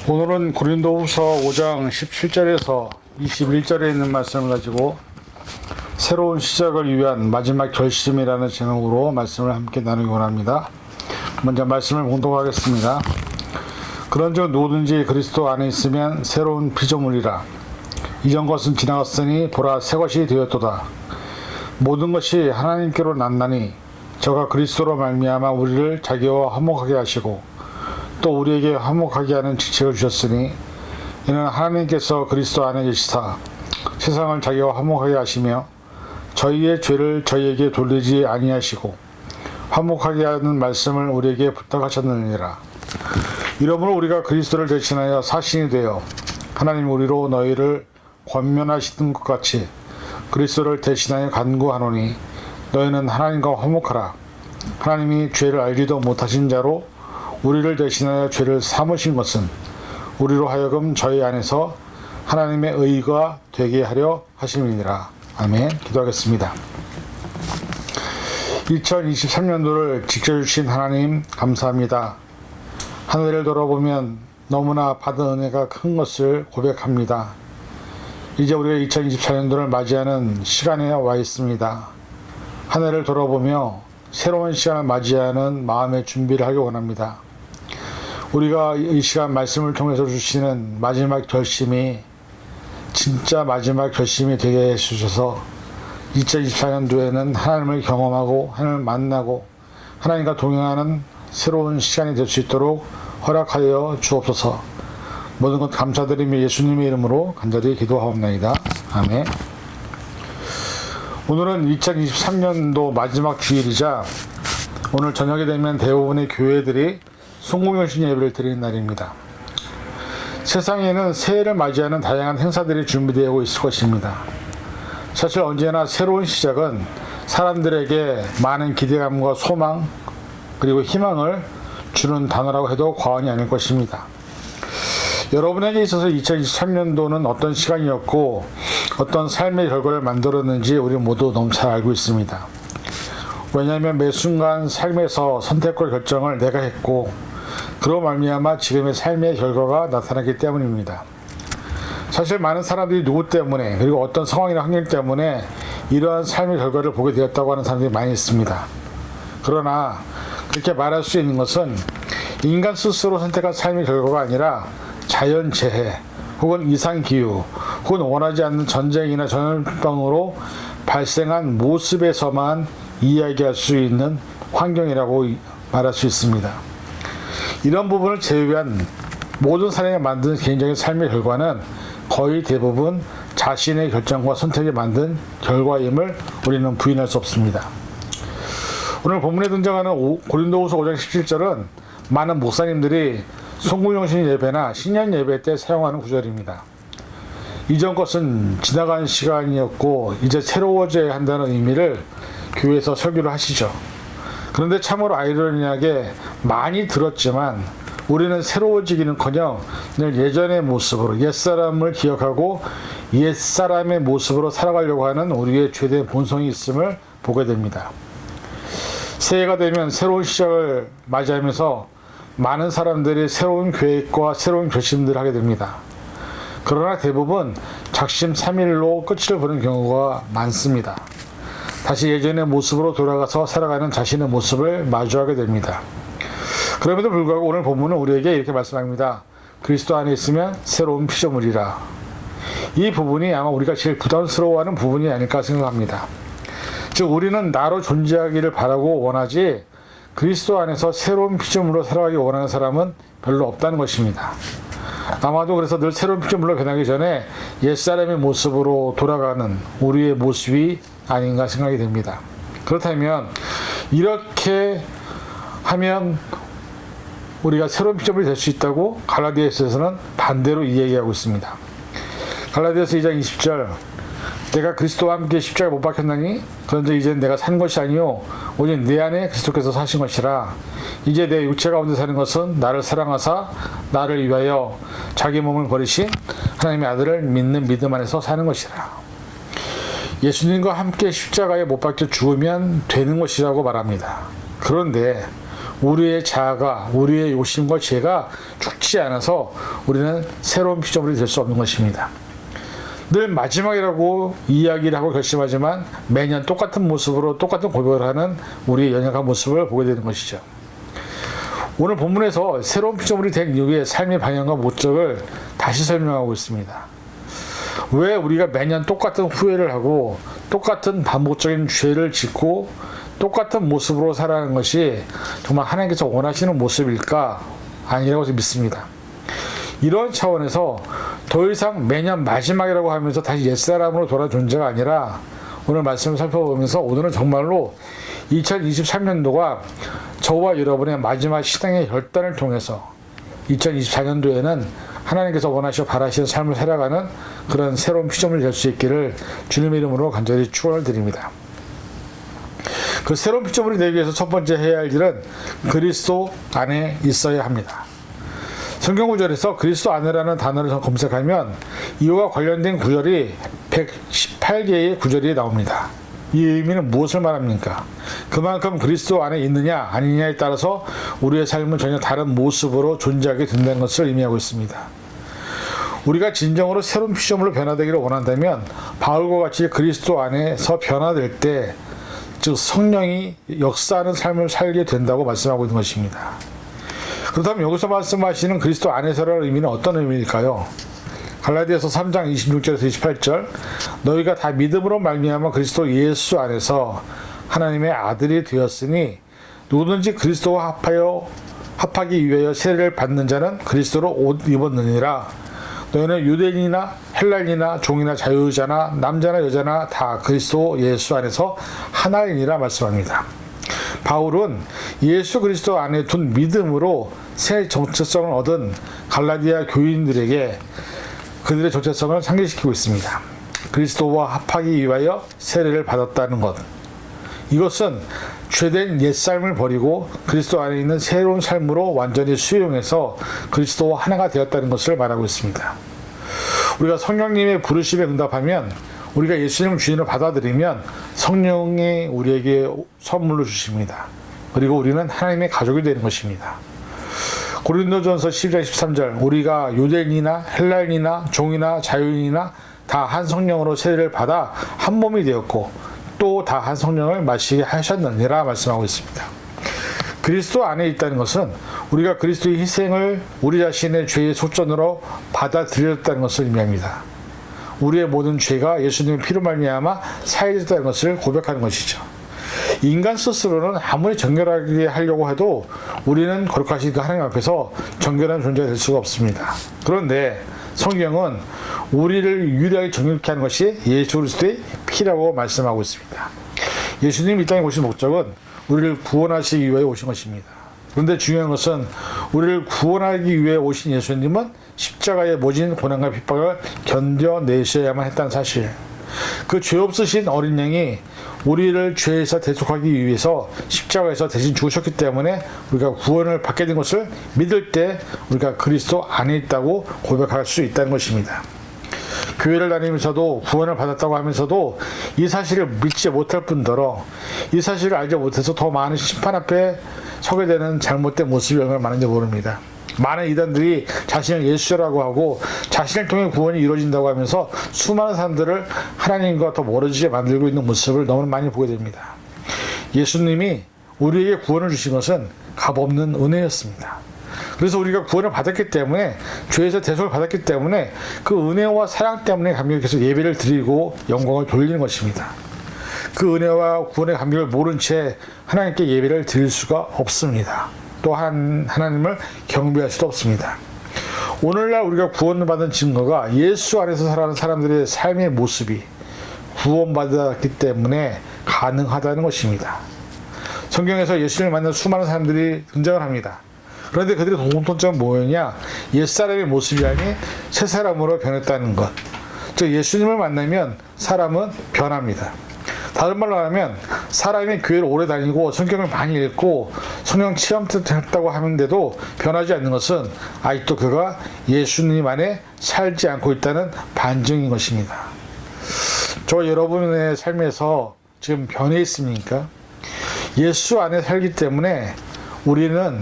오늘은 고린도후서 5장 17절에서 21절에 있는 말씀을 가지고 새로운 시작을 위한 마지막 결심이라는 제목으로 말씀을 함께 나누기 원합니다. 먼저 말씀을 봉독하겠습니다. 그런즉 누구든지 그리스도 안에 있으면 새로운 피조물이라. 이전 것은 지나갔으니 보라 새 것이 되었도다. 모든 것이 하나님께로 났나니 저가 그리스도로 말미암아 우리를 자기와 화목하게 하시고 또 우리에게 화목하게 하는 직책을 주셨으니 이는 하나님께서 그리스도 안에 계시사 세상을 자기와 화목하게 하시며 저희의 죄를 저희에게 돌리지 아니하시고 화목하게 하는 말씀을 우리에게 부탁하셨느니라. 이러므로 우리가 그리스도를 대신하여 사신이 되어 하나님 우리로 너희를 권면하시는 것 같이 그리스도를 대신하여 간구하노니 너희는 하나님과 화목하라. 하나님이 죄를 알지도 못하신 자로 우리를 대신하여 죄를 삼으신 것은 우리로 하여금 저희 안에서 하나님의 의가 되게 하려 하심이니라. 아멘. 기도하겠습니다. 2023년도를 지켜주신 하나님 감사합니다. 하늘을 돌아보면 너무나 받은 은혜가 큰 것을 고백합니다. 이제 우리가 2024년도를 맞이하는 시간에 와 있습니다. 하늘을 돌아보며 새로운 시간을 맞이하는 마음의 준비를 하기 원합니다. 우리가 이 시간 말씀을 통해서 주시는 마지막 결심이 진짜 마지막 결심이 되게 해주셔서 2024년도에는 하나님을 경험하고 하나님을 만나고 하나님과 동행하는 새로운 시간이 될 수 있도록 허락하여 주옵소서. 모든 것 감사드리며 예수님의 이름으로 간절히 기도하옵나이다. 아멘. 오늘은 2023년도 마지막 주일이자 오늘 저녁이 되면 대부분의 교회들이 송공연신 예배를 드리는 날입니다. 세상에는 새해를 맞이하는 다양한 행사들이 준비되고 있을 것입니다. 사실 언제나 새로운 시작은 사람들에게 많은 기대감과 소망 그리고 희망을 주는 단어라고 해도 과언이 아닐 것입니다. 여러분에게 있어서 2023년도는 어떤 시간이었고 어떤 삶의 결과를 만들었는지 우리 모두 너무 잘 알고 있습니다. 왜냐하면 매 순간 삶에서 선택과 결정을 내가 했고 그로 말미암아 지금의 삶의 결과가 나타나기 때문입니다. 사실 많은 사람들이 누구 때문에 그리고 어떤 상황이나 환경 때문에 이러한 삶의 결과를 보게 되었다고 하는 사람들이 많이 있습니다. 그러나 그렇게 말할 수 있는 것은 인간 스스로 선택한 삶의 결과가 아니라 자연재해 혹은 이상기후 혹은 원하지 않는 전쟁이나 전염병으로 발생한 모습에서만 이야기할 수 있는 환경이라고 말할 수 있습니다. 이런 부분을 제외한 모든 사람이 만든 개인적인 삶의 결과는 거의 대부분 자신의 결정과 선택이 만든 결과임을 우리는 부인할 수 없습니다. 오늘 본문에 등장하는 고린도후서 5장 17절은 많은 목사님들이 송구영신 예배나 신년 예배 때 사용하는 구절입니다. 이전 것은 지나간 시간이었고 이제 새로워져야 한다는 의미를 교회에서 설교를 하시죠. 그런데 참으로 아이러니하게 많이 들었지만 우리는 새로워지기는커녕 늘 예전의 모습으로 옛사람을 기억하고 옛사람의 모습으로 살아가려고 하는 우리의 죄된 본성이 있음을 보게 됩니다. 새해가 되면 새로운 시작을 맞이하면서 많은 사람들이 새로운 계획과 새로운 결심들을 하게 됩니다. 그러나 대부분 작심삼일로 끝을 보는 경우가 많습니다. 다시 예전의 모습으로 돌아가서 살아가는 자신의 모습을 마주하게 됩니다. 그럼에도 불구하고 오늘 본문은 우리에게 이렇게 말씀합니다. 그리스도 안에 있으면 새로운 피조물이라. 이 부분이 아마 우리가 제일 부담스러워하는 부분이 아닐까 생각합니다. 즉 우리는 나로 존재하기를 바라고 원하지 그리스도 안에서 새로운 피조물로 살아가기 원하는 사람은 별로 없다는 것입니다. 아마도 그래서 늘 새로운 피조물로 변하기 전에 옛사람의 모습으로 돌아가는 우리의 모습이 아닌가 생각이 됩니다. 그렇다면 이렇게 하면 우리가 새로운 피조물이 될 수 있다고 갈라디아서에서는 반대로 이야기하고 있습니다. 갈라디아서 2장 20절 내가 그리스도와 함께 십자가에 못 박혔나니 그런데 이제 내가 산 것이 아니요 오직 내 안에 그리스도께서 사신 것이라. 이제 내 육체 가운데 사는 것은 나를 사랑하사 나를 위하여 자기 몸을 버리신 하나님의 아들을 믿는 믿음 안에서 사는 것이라. 예수님과 함께 십자가에 못 박혀 죽으면 되는 것이라고 말합니다. 그런데 우리의 자아가, 우리의 욕심과 죄가 죽지 않아서 우리는 새로운 피조물이 될 수 없는 것입니다. 늘 마지막이라고 이야기를 하고 결심하지만 매년 똑같은 모습으로 똑같은 고백을 하는 우리의 연약한 모습을 보게 되는 것이죠. 오늘 본문에서 새로운 피조물이 된 이후의 삶의 방향과 목적을 다시 설명하고 있습니다. 왜 우리가 매년 똑같은 후회를 하고 똑같은 반복적인 죄를 짓고 똑같은 모습으로 살아가는 것이 정말 하나님께서 원하시는 모습일까? 아니라고 믿습니다. 이런 차원에서 더 이상 매년 마지막이라고 하면서 다시 옛사람으로 돌아온 존재가 아니라 오늘 말씀을 살펴보면서 오늘은 정말로 2023년도가 저와 여러분의 마지막 신앙의 결단을 통해서 2024년도에는 하나님께서 원하시고 바라시는 삶을 살아가는 그런 새로운 피조물이 될 수 있기를 주님의 이름으로 간절히 축원을 드립니다. 그 새로운 피조물이 되기 위해서 첫 번째 해야 할 일은 그리스도 안에 있어야 합니다. 성경 구절에서 그리스도 안에라는 단어를 검색하면 이와 관련된 구절이 118개의 구절이 나옵니다. 이 의미는 무엇을 말합니까? 그만큼 그리스도 안에 있느냐 아니냐에 따라서 우리의 삶은 전혀 다른 모습으로 존재하게 된다는 것을 의미하고 있습니다. 우리가 진정으로 새로운 피조물로 변화되기를 원한다면 바울과 같이 그리스도 안에서 변화될 때 즉 성령이 역사하는 삶을 살게 된다고 말씀하고 있는 것입니다. 그렇다면 여기서 말씀하시는 그리스도 안에서라는 의미는 어떤 의미일까요? 갈라디아서 3장 26절에서 28절 너희가 다 믿음으로 말미암아 그리스도 예수 안에서 하나님의 아들이 되었으니 누구든지 그리스도와 합하기 위하여 세례를 받는 자는 그리스도로 옷 입었느니라. 너희는 유대인이나 헬라인이나 종이나 자유자나 남자나 여자나 다 그리스도 예수 안에서 하나이니라 말씀합니다. 바울은 예수 그리스도 안에 둔 믿음으로 새 정체성을 얻은 갈라디아 교인들에게 그들의 정체성을 상기시키고 있습니다. 그리스도와 합하기 위하여 세례를 받았다는 것. 이것은 죄된 옛삶을 버리고 그리스도 안에 있는 새로운 삶으로 완전히 수용해서 그리스도와 하나가 되었다는 것을 말하고 있습니다. 우리가 성령님의 부르심에 응답하면 우리가 예수님 주인을 받아들이면 성령이 우리에게 선물로 주십니다. 그리고 우리는 하나님의 가족이 되는 것입니다. 고린도전서 12장 13절 우리가 유대인이나 헬라인이나 종이나 자유인이나 다 한 성령으로 세례를 받아 한 몸이 되었고 또 다 한 성령을 마시게 하셨느니라 말씀하고 있습니다. 그리스도 안에 있다는 것은 우리가 그리스도의 희생을 우리 자신의 죄의 소전으로 받아들였다는 것을 의미합니다. 우리의 모든 죄가 예수님의 피로 말미암아 사해졌다는 것을 고백하는 것이죠. 인간 스스로는 아무리 정결하게 하려고 해도 우리는 거룩하신 그 하나님 앞에서 정결한 존재가 될 수가 없습니다. 그런데 성경은 우리를 유일하게 정결케 하는 것이 예수 그리스도의 피라고 말씀하고 있습니다. 예수님이 이 땅에 오신 목적은 우리를 구원하시기 위해 오신 것입니다. 그런데 중요한 것은 우리를 구원하기 위해 오신 예수님은 십자가의 모진 고난과 핍박을 견뎌내셔야만 했다는 사실. 그 죄 없으신 어린 양이 우리를 죄에서 대속하기 위해서 십자가에서 대신 죽으셨기 때문에 우리가 구원을 받게 된 것을 믿을 때 우리가 그리스도 안에 있다고 고백할 수 있다는 것입니다. 교회를 다니면서도 구원을 받았다고 하면서도 이 사실을 믿지 못할 뿐더러 이 사실을 알지 못해서 더 많은 심판 앞에 서게 되는 잘못된 모습이 얼마나 많은지 모릅니다. 많은 이단들이 자신을 예수라고 하고 자신을 통해 구원이 이루어진다고 하면서 수많은 사람들을 하나님과 더 멀어지게 만들고 있는 모습을 너무 많이 보게 됩니다. 예수님이 우리에게 구원을 주신 것은 값없는 은혜였습니다. 그래서 우리가 구원을 받았기 때문에 죄에서 대속을 받았기 때문에 그 은혜와 사랑 때문에 감격해서 예배를 드리고 영광을 돌리는 것입니다. 그 은혜와 구원의 감격을 모른 채 하나님께 예배를 드릴 수가 없습니다. 또한 하나님을 경배할 수도 없습니다. 오늘날 우리가 구원을 받은 증거가 예수 안에서 살아가는 사람들의 삶의 모습이 구원받았기 때문에 가능하다는 것입니다. 성경에서 예수님을 만난 수많은 사람들이 등장을 합니다. 그런데 그들의 공통점은 뭐였냐? 옛사람의 모습이 아닌 새사람으로 변했다는 것. 즉 예수님을 만나면 사람은 변합니다. 다른 말로 하면 사람이 교회를 오래 다니고 성경을 많이 읽고 성령 체험도 했다고 하는데도 변하지 않는 것은 아직도 그가 예수님 안에 살지 않고 있다는 반증인 것입니다. 저 여러분의 삶에서 지금 변해 있습니까? 예수 안에 살기 때문에 우리는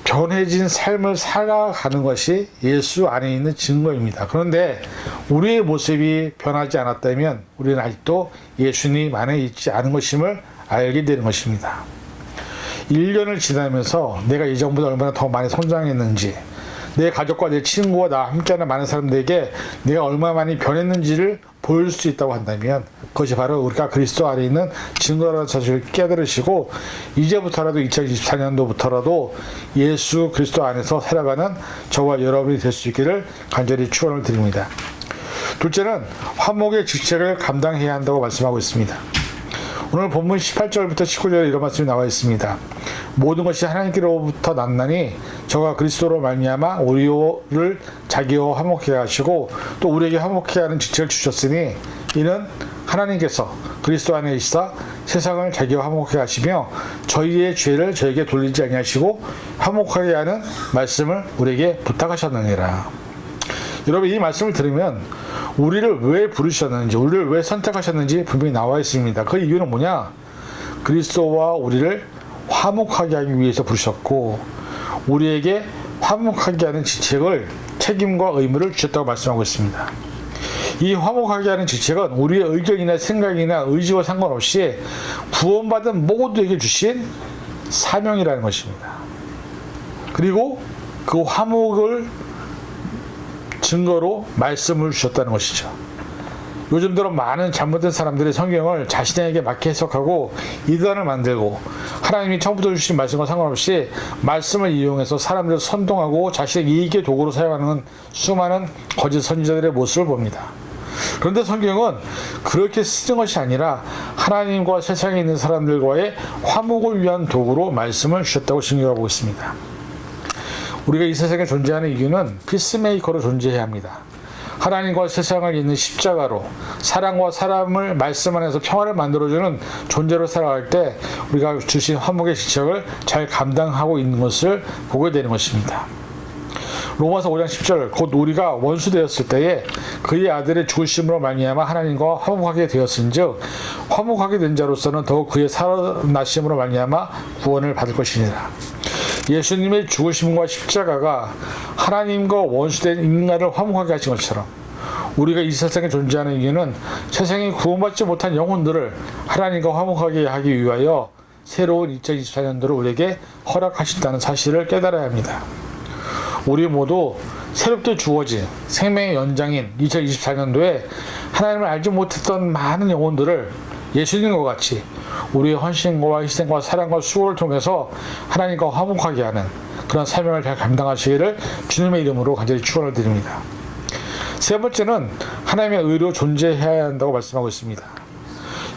변해진 삶을 살아가는 것이 예수 안에 있는 증거입니다. 그런데 우리의 모습이 변하지 않았다면 우리는 아직도 예수님 안에 있지 않은 것임을 알게 되는 것입니다. 1년을 지나면서 내가 예전보다 얼마나 더 많이 성장했는지, 내 가족과 내 친구와 나와 함께하는 많은 사람들에게 내가 얼마나 많이 변했는지를 보여줄 수 있다고 한다면 그것이 바로 우리가 그리스도 안에 있는 증거라는 사실을 깨달으시고 이제부터라도 2024년도부터라도 예수 그리스도 안에서 살아가는 저와 여러분이 될 수 있기를 간절히 축원을 드립니다. 둘째는 화목의 직책을 감당해야 한다고 말씀하고 있습니다. 오늘 본문 18절부터 19절에 이런 말씀이 나와 있습니다. 모든 것이 하나님께로부터 났나니 저가 그리스도로 말미암아 우리를 자기와 화목케 하시고 또 우리에게 화목케 하는 직책을 주셨으니 이는 하나님께서 그리스도 안에 있사 세상을 자기와 화목케 하시며 저희의 죄를 저에게 돌리지 아니하시고 화목하게 하는 말씀을 우리에게 부탁하셨느니라. 여러분, 이 말씀을 들으면 우리를 왜 부르셨는지, 우리를 왜 선택하셨는지 분명히 나와 있습니다. 그 이유는 뭐냐? 그리스도와 우리를 화목하게 하기 위해서 부르셨고 우리에게 화목하게 하는 직책을, 책임과 의무를 주셨다고 말씀하고 있습니다. 이 화목하게 하는 직책은 우리의 의견이나 생각이나 의지와 상관없이 구원받은 모두에게 주신 사명이라는 것입니다. 그리고 그 화목을 증거로 말씀을 주셨다는 것이죠. 요즘 들어 많은 잘못된 사람들이 성경을 자신에게 맞게 해석하고 이단을 만들고 하나님이 처음부터 주신 말씀과 상관없이 말씀을 이용해서 사람들을 선동하고 자신의 이익의 도구로 사용하는 수많은 거짓 선지자들의 모습을 봅니다. 그런데 성경은 그렇게 쓰는 것이 아니라 하나님과 세상에 있는 사람들과의 화목을 위한 도구로 말씀을 주셨다고 증거하고 있습니다. 우리가 이 세상에 존재하는 이유는 피스메이커로 존재해야 합니다. 하나님과 세상을 잇는 십자가로 사랑과 사람을 말씀 안에서 평화를 만들어주는 존재로 살아갈 때 우리가 주신 화목의 직책을 잘 감당하고 있는 것을 보게 되는 것입니다. 로마서 5장 10절 곧 우리가 원수 되었을 때에 그의 아들의 죽으심으로 말미암아 하나님과 화목하게 되었은즉 화목하게 된 자로서는 더욱 그의 살아나심으로 말미암아 구원을 받을 것이니라. 예수님의 죽으심과 십자가가 하나님과 원수된 인간을 화목하게 하신 것처럼 우리가 이 세상에 존재하는 이유는 세상에 구원받지 못한 영혼들을 하나님과 화목하게 하기 위하여 새로운 2024년도를 우리에게 허락하신다는 사실을 깨달아야 합니다. 우리 모두 새롭게 주어진 생명의 연장인 2024년도에 하나님을 알지 못했던 많은 영혼들을 예수님과 같이 우리의 헌신과 희생과 사랑과 수고를 통해서 하나님과 화목하게 하는 그런 사명을 잘 감당하시기를 주님의 이름으로 간절히 축원을 드립니다. 세 번째는 하나님의 의로 존재해야 한다고 말씀하고 있습니다.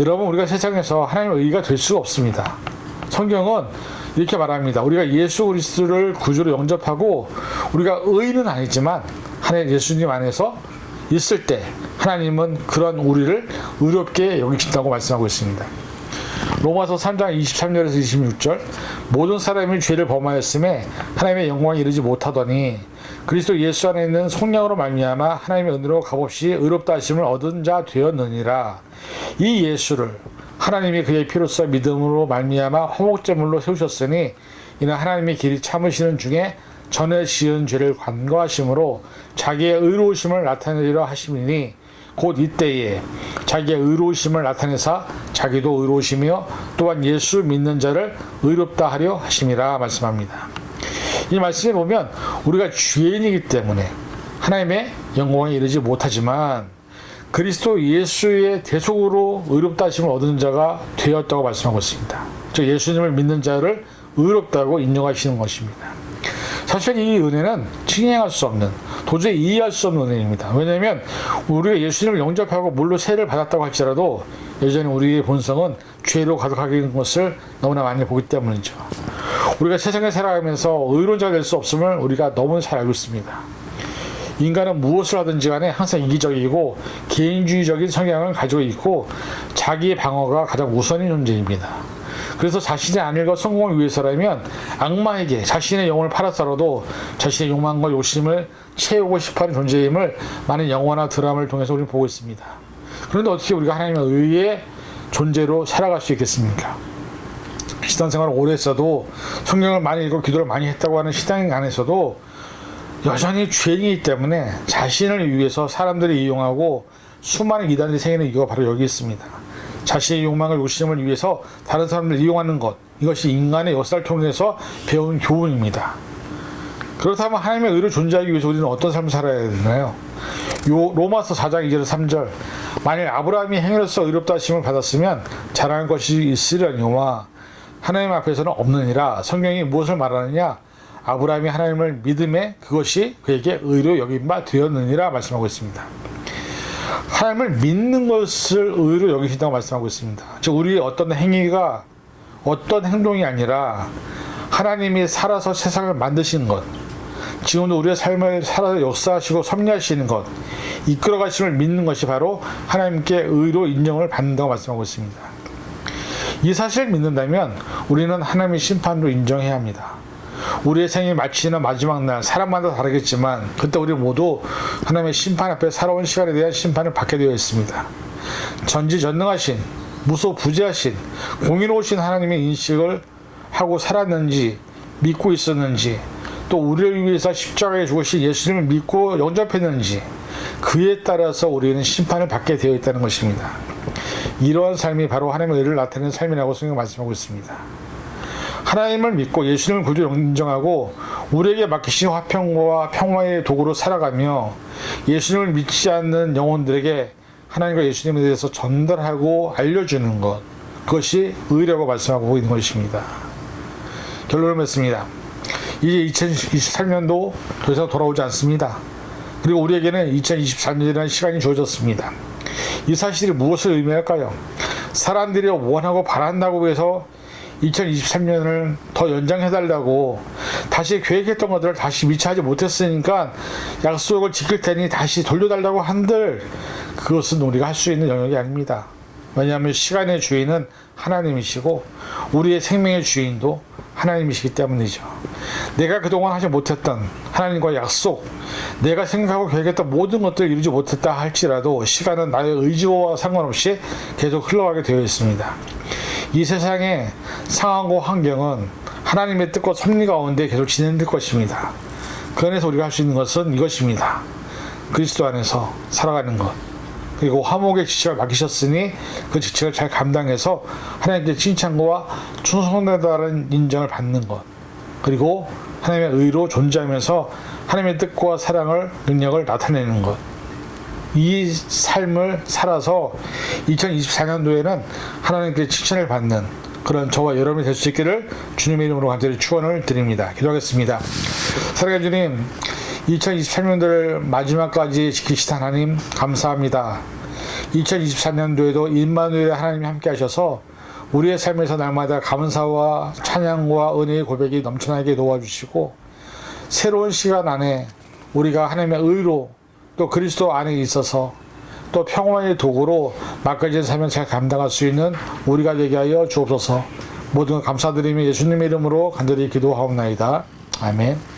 여러분, 우리가 세상에서 하나님의 의가 될 수가 없습니다. 성경은 이렇게 말합니다. 우리가 예수 그리스도를 구주로 영접하고 우리가 의는 아니지만 하나님 예수님 안에서 있을 때 하나님은 그런 우리를 의롭게 여기신다고 말씀하고 있습니다. 로마서 3장 23절에서 26절 모든 사람이 죄를 범하였음에 하나님의 영광에 이르지 못하더니 그리스도 예수 안에 있는 속량으로 말미암아 하나님의 은혜로 값없이 의롭다 하심을 얻은 자 되었느니라. 이 예수를 하나님이 그의 피로써 믿음으로 말미암아 화목제물로 세우셨으니 이는 하나님의 길이 참으시는 중에 전에 지은 죄를 간과하심으로 자기의 의로우심을 나타내려 하심이니 곧 이때에 자기의 의로우심을 나타내사 자기도 의로우시며 또한 예수 믿는 자를 의롭다 하려 하심이라 말씀합니다. 이 말씀에 보면 우리가 죄인이기 때문에 하나님의 영광에 이르지 못하지만 그리스도 예수의 대속으로 의롭다 하심을 얻은 자가 되었다고 말씀하고 있습니다. 즉 예수님을 믿는 자를 의롭다고 인정하시는 것입니다. 사실 이 은혜는 칭행할 수 없는, 도저히 이해할 수 없는 은혜입니다. 왜냐하면 우리가 예수님을 영접하고 물로 세례를 받았다고 할지라도 여전히 우리의 본성은 죄로 가득하게 있는 것을 너무나 많이 보기 때문이죠. 우리가 세상에 살아가면서 의로운자가 될 수 없음을 우리가 너무 잘 알고 있습니다. 인간은 무엇을 하든지 간에 항상 이기적이고 개인주의적인 성향을 가지고 있고 자기의 방어가 가장 우선인 존재입니다. 그래서 자신의 안일과 성공을 위해서라면 악마에게 자신의 영혼을 팔아서라도 자신의 욕망과 욕심을 채우고 싶어하는 존재임을 많은 영화나 드라마를 통해서 우리는 보고 있습니다. 그런데 어떻게 우리가 하나님의 의의 존재로 살아갈 수 있겠습니까? 신앙생활을 오래 했어도 성경을 많이 읽고 기도를 많이 했다고 하는 신앙인 안에서도 여전히 죄인이기 때문에 자신을 위해서 사람들이 이용하고 수많은 이단들이 생기는 이유가 바로 여기 있습니다. 자신의 욕망을 욕심을 위해서 다른 사람을 이용하는 것, 이것이 인간의 역사를 통해서 배운 교훈입니다. 그렇다면 하나님의 의로 존재하기 위해서 우리는 어떤 삶을 살아야 되나요? 로마서 4장 2절 3절 만일 아브라함이 행위로서 의롭다 하심을 받았으면 자랑할 것이 있으려니와 하나님 앞에서는 없느니라. 성경이 무엇을 말하느냐? 아브라함이 하나님을 믿음에 그것이 그에게 의로 여긴 바 되었느니라 말씀하고 있습니다. 하나님을 믿는 것을 의로 여기신다고 말씀하고 있습니다. 즉 우리의 어떤 행위가 어떤 행동이 아니라 하나님이 살아서 세상을 만드신 것, 지금도 우리의 삶을 살아서 역사하시고 섭리하시는 것, 이끌어 가심을 믿는 것이 바로 하나님께 의로 인정을 받는다고 말씀하고 있습니다. 이 사실을 믿는다면 우리는 하나님의 심판으로 인정해야 합니다. 우리의 생이 마치는 마지막 날, 사람마다 다르겠지만 그때 우리 모두 하나님의 심판 앞에 살아온 시간에 대한 심판을 받게 되어 있습니다. 전지전능하신, 무소부재하신, 공의로우신 하나님의 인식을 하고 살았는지, 믿고 있었는지, 또 우리를 위해서 십자가에 죽으신 예수님을 믿고 영접했는지, 그에 따라서 우리는 심판을 받게 되어 있다는 것입니다. 이러한 삶이 바로 하나님의 의를 나타내는 삶이라고 성경은 말씀하고 있습니다. 하나님을 믿고 예수님을 구주로 인정하고 우리에게 맡기신 화평과 평화의 도구로 살아가며 예수님을 믿지 않는 영혼들에게 하나님과 예수님에 대해서 전달하고 알려주는 것, 그것이 의라고 말씀하고 있는 것입니다. 결론을 맺습니다. 이제 2023년도 더 이상 돌아오지 않습니다. 그리고 우리에게는 2024년이라는 시간이 주어졌습니다. 이 사실이 무엇을 의미할까요? 사람들이 원하고 바란다고 해서 2023년을 더 연장해달라고 다시 계획했던 것들을 다시 미처하지 못했으니까 약속을 지킬 테니 다시 돌려달라고 한들 그것은 우리가 할 수 있는 영역이 아닙니다. 왜냐하면 시간의 주인은 하나님이시고 우리의 생명의 주인도 하나님이시기 때문이죠. 내가 그동안 하지 못했던 하나님과의 약속, 내가 생각하고 계획했던 모든 것들을 이루지 못했다 할지라도 시간은 나의 의지와 상관없이 계속 흘러가게 되어 있습니다. 이 세상의 상황과 환경은 하나님의 뜻과 섭리 가운데 계속 진행될 것입니다. 그 안에서 우리가 할 수 있는 것은 이것입니다. 그리스도 안에서 살아가는 것, 그리고 화목의 직책을 맡기셨으니 그 직책을 잘 감당해서 하나님께 칭찬과 충성되다는 인정을 받는 것, 그리고 하나님의 의로 존재하면서 하나님의 뜻과 사랑을, 능력을 나타내는 것, 이 삶을 살아서 2024년도에는 하나님께 칭찬을 받는 그런 저와 여러분이 될 수 있기를 주님의 이름으로 간절히 축원을 드립니다. 기도하겠습니다. 사랑하는 주님, 2023년도를 마지막까지 지키시다 하나님 감사합니다. 2024년도에도 임마누엘 하나님이 함께 하셔서 우리의 삶에서 날마다 감사와 찬양과 은혜의 고백이 넘쳐나게 도와주시고 새로운 시간 안에 우리가 하나님의 의로 또 그리스도 안에 있어서 또 평화의 도구로 맡겨진 삶을 잘 감당할 수 있는 우리가 되게 하여 주옵소서. 모든 것 감사드리며 예수님의 이름으로 간절히 기도하옵나이다. 아멘.